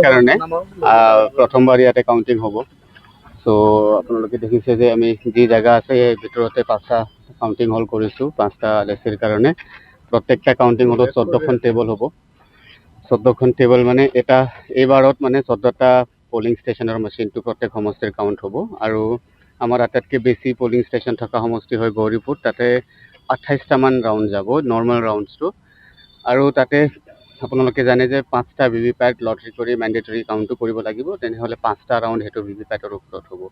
কাৰণে প্ৰথমবাৰ ইয়াতে কাউণ্টিং হ'ব। চ' আপোনালোকে দেখিছে যে আমি যি জেগা আছে এই ভিতৰতে 5টা কাউণ্টিং হল কৰিছোঁ 5টা LAC-ৰ কাৰণে। প্ৰত্যেকটা কাউণ্টিং হলত 14খন টেবল হ'ব। 14খন টেবল মানে এটা এইবাৰত মানে 14টা পলিং ষ্টেচনৰ মেচিনটো প্ৰত্যেক সমষ্টিৰ কাউণ্ট হ'ব। আৰু আমাৰ আটাইতকৈ বেছি পলিং ষ্টেচন থকা সমষ্টি হয় গৌৰীপুৰ, তাতে 28টামান ৰাউণ্ড যাব, নৰ্মেল ৰাউণ্ডছটো। আৰু তাতে আপোনালোকে জানে যে 5টা VVPAT লটাৰী কৰি মেণ্ডেটৰী কাউণ্টটো কৰিব লাগিব, তেনেহ'লে 5টা ৰাউণ্ড সেইটো VVPATৰ ওপৰত হ'ব।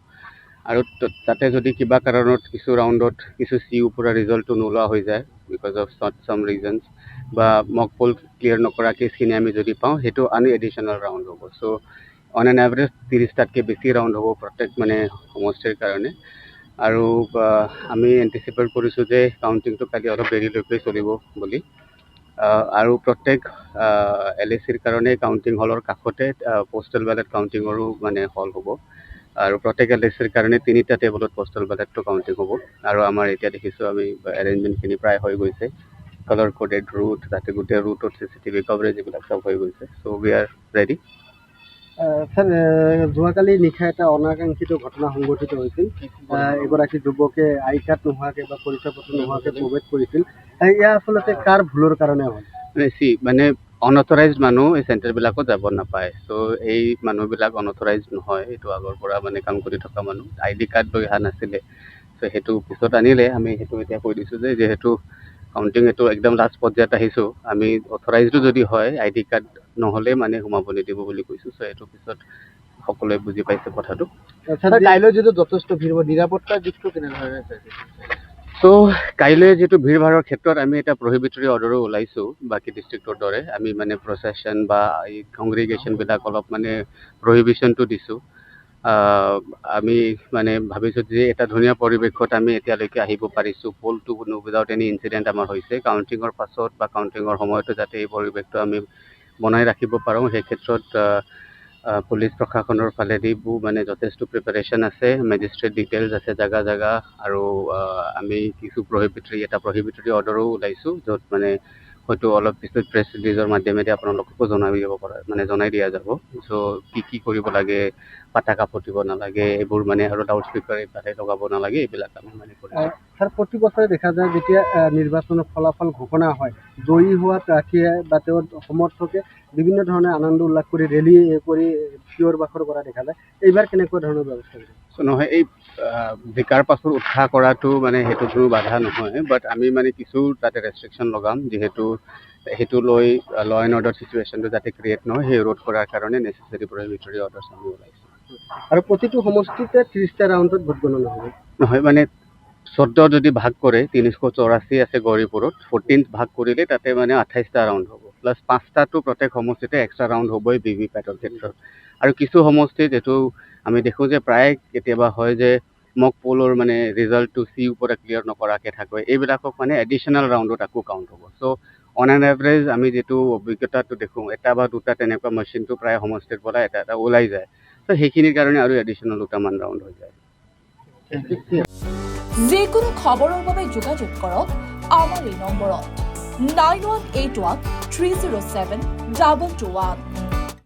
আৰু তাতে যদি কিবা কাৰণত কিছু ৰাউণ্ডত কিছু CU পৰা ৰিজাল্টটো নোলোৱা হৈ যায় বিকজ অফ চাম ৰিজনছ বা মক পোল ক্লিয়াৰ নকৰাকৈ চিনি আমি যদি পাওঁ, সেইটো এডিশ্যনেল ৰাউণ্ড হ'ব। চ' অন এন এভাৰেজ 30টাতকৈ বেছি ৰাউণ্ড হ'ব প্ৰত্যেক মানে সমষ্টিৰ কাৰণে। আৰু আমি এণ্টিচিপেট কৰিছোঁ যে কাউণ্টিংটো কালি অলপ দেৰিলৈকে চলিব বুলি। আৰু প্ৰত্যেক LAC-ৰ কাৰণে কাউণ্টিং হলৰ কাষতে পোষ্টেল বেলেট কাউণ্টিঙৰো মানে হল হ'ব। আৰু প্ৰত্যেক LAC-ৰ কাৰণে 3টা টেবলত পোষ্টেল বেলেটটো কাউণ্টিং হ'ব। আৰু আমাৰ এতিয়া দেখিছোঁ আমি এৰেঞ্জমেণ্টখিনি প্ৰায় হৈ গৈছে, কালাৰ কোডেড ৰুট, তাতে গোটেই ৰুটত CCTV কভাৰেজ এইবিলাক চব হৈ গৈছে। চ' উই আৰ ৰেডি। স্যাৰ, যোৱাকালি নিশা এটা অনাকাংক্ষিত ঘটনা সংঘটিত হৈছিল। এগৰাকী যুৱকে আই কাৰ্ড নোহোৱাকৈ বা পৰিচয় পত্ৰ নোহোৱাকৈ প্ৰৱেশ কৰিছিল। এয়া আচলতে কাৰ ভুলৰ কাৰণে হ'ল? মানে অনথৰাইজ মানুহ এই চেণ্টাৰবিলাকত যাব নাপায়। চ' এই মানুহবিলাক অনথৰাইজ নহয়, এইটো আগৰ পৰা মানে কাম কৰি থকা মানুহ, ID কাৰ্ড লৈ অহা নাছিলে। চ' সেইটো পিছত আনিলে, আমি সেইটো এতিয়া কৈ দিছোঁ যে যিহেতু কাউণ্টিং এইটো একদম লাষ্ট পৰ্যায়ত আহিছোঁ, আমি অথৰাইজটো যদি হয় ID কাৰ্ড নহ'লে মানে সোমাব নিদিব বুলি কৈছোঁ। চ' এইটো পিছত সকলোৱে বুজি পাইছে কথাটো। কাইলৈ যিটো যথেষ্ট ভিৰ হ'ব, নিৰাপত্তাৰ দিশটো কেনেধৰণে চাইছে? চ' কাইলৈ যিটো ভিৰ ভাড়ৰ ক্ষেত্ৰত আমি এটা প্ৰহিবিটৰী অৰ্ডাৰো ওলাইছোঁ বাকী ডিষ্ট্ৰিক্টৰ দৰে। আমি মানে প্ৰচেছন বা এই কংগ্ৰিগেশ্যনবিলাক অলপ মানে প্ৰহিবিশ্যনটো দিছোঁ। আমি মানে ভাবিছোঁ যে এটা ধুনীয়া পৰিৱেশত আমি এতিয়ালৈকে আহিব পাৰিছোঁ। পোলটো কোনো উইদাউট এনি ইনচিডেণ্ট আমাৰ হৈছে। কাউণ্টিঙৰ পাছত বা কাউণ্টিঙৰ সময়তো যাতে এই পৰিৱেশটো আমি বনাই ৰাখিব পাৰোঁ, সেই ক্ষেত্ৰত পুলিচ প্ৰশাসনৰ ফালেদিও মানে যথেষ্ট প্ৰিপাৰেশ্যন আছে, মেজিষ্ট্ৰেট ডিটেইলছ আছে জেগা জেগা। আৰু আমি কিছু প্ৰহিবিটৰী অৰ্ডাৰো ওলাইছোঁ, য'ত মানে হয়তো অলপ পিছত প্ৰেছ ৰিলিজৰ মাধ্যমেদি আপোনালোককো জনাই দিয়া যাব। চ' কি কৰিব লাগে, পতাকা ফুটিব নালাগে, এইবোৰ মানে আৰু লাউড স্পীকাৰ এইফালে লগাব নালাগে, এইবিলাক আমি মানে কৰিছোঁ। স্যাৰ, প্ৰতি বছৰে দেখা যায় যেতিয়া নিৰ্বাচনৰ ফলাফল ঘোষণা হয়, জয়ী হোৱাত ৰাখিয়ে বা তেওঁৰ সমৰ্থকে বিভিন্ন ধৰণে আনন্দ উল্লাস কৰি ৰেলী কৰি চিঞৰ বাখৰ কৰা দেখা যায়। এইবাৰ কেনেকুৱা ধৰণৰ ব্যৱস্থা কৰিছে? নহয়, এই জিকাৰ পাছত উৎসাহ কৰাটো মানে সেইটো কোনো বাধা নহয়, বাট আমি মানে কিছু তাতে ৰেষ্ট্ৰিকশ্যন লগাম, যিহেতু সেইটো লৈ ল এণ্ড অৰ্ডাৰ চিটুৱেশ্যনটো যাতে ক্ৰিয়েট নহয়, সেই ৰোধ কৰাৰ কাৰণে নেচেচাৰী প্ৰহিবিটৰী অৰ্ডাৰ্ছ আমি ওলাইছোঁ। আৰু প্ৰতিটো সমষ্টিতে 30টা ৰাউণ্ডত ভোট গণনা হ'ব? নহয়, মানে 14 যদি ভাগ কৰে, 384 আছে গৌৰীপুৰত, 14 ভাগ কৰিলে তাতে মানে 28টা ৰাউণ্ড হ'ব। প্লাছ 5টাটো প্ৰত্যেক সমষ্টিতে এক্সট্ৰা ৰাউণ্ড হ'বই VVPATৰ ক্ষেত্ৰত। আৰু কিছু সমষ্টিত এইটো আমি দেখোঁ যে প্ৰায় কেতিয়াবা হয় যে মক পোলৰ মানে ৰিজাল্টটো CU পৰা ক্লিয়াৰ নকৰাকৈ থাকে, এইবিলাকক মানে এডিশ্যনেল ৰাউণ্ডত আকৌ কাউণ্ট হ'ব। চ' অন এন এভাৰেজ আমি যিটো অভিজ্ঞতাটো দেখোঁ, এটা বা দুটা তেনেকুৱা মেচিনটো প্ৰায় সমষ্টিৰ পৰা এটা এটা ওলাই যায়। চ' সেইখিনিৰ কাৰণে আৰু এডিশ্যনেল 2টামান ৰাউণ্ড হৈ যায়। যিকোনো খবৰৰ বাবে যোগাযোগ কৰক আমাৰ এই নম্বৰত 9181 307 2221।